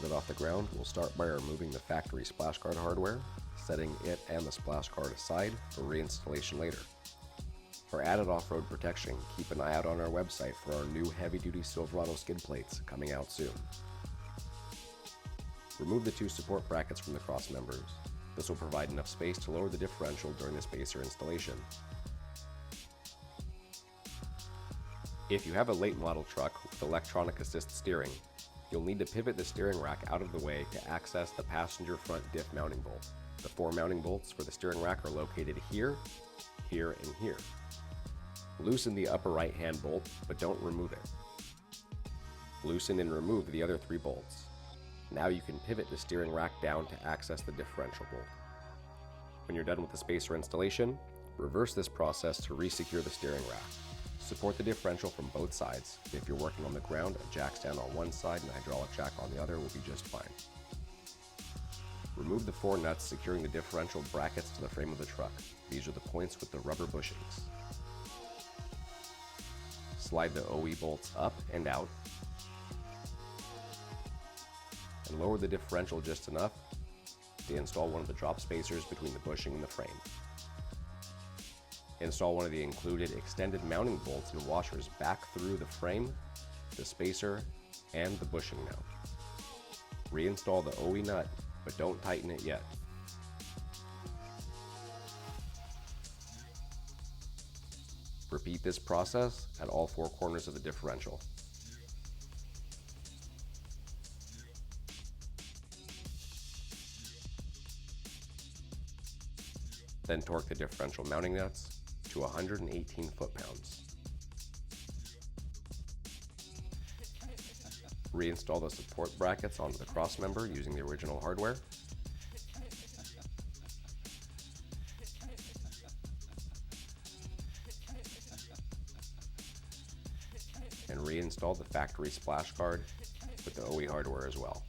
it off the ground, we'll start by removing the factory splash guard hardware, setting it and the splash guard aside for reinstallation later. For added off-road protection, keep an eye out on our website for our new heavy-duty Silverado skid plates coming out soon. Remove the two support brackets from the cross members. This will provide enough space to lower the differential during the spacer installation. If you have a late model truck with electronic assist steering, you'll need to pivot the steering rack out of the way to access the passenger front diff mounting bolt. The 4 mounting bolts for the steering rack are located here, here, and here. Loosen the upper right hand bolt, but don't remove it. Loosen and remove the other 3 bolts. Now you can pivot the steering rack down to access the differential bolt. When you're done with the spacer installation, reverse this process to re-secure the steering rack. Support the differential from both sides. If you're working on the ground, a jack stand on one side and a hydraulic jack on the other will be just fine. Remove the 4 nuts securing the differential brackets to the frame of the truck. These are the points with the rubber bushings. Slide the OE bolts up and out, and lower the differential just enough to install one of the drop spacers between the bushing and the frame. Install one of the included extended mounting bolts and washers back through the frame, the spacer, and the bushing mount. Reinstall the OE nut, but don't tighten it yet. Repeat this process at all 4 corners of the differential. Then torque the differential mounting nuts to 118 foot-pounds. Reinstall the support brackets onto the cross member using the original hardware. And reinstall the factory splash guard with the OE hardware as well.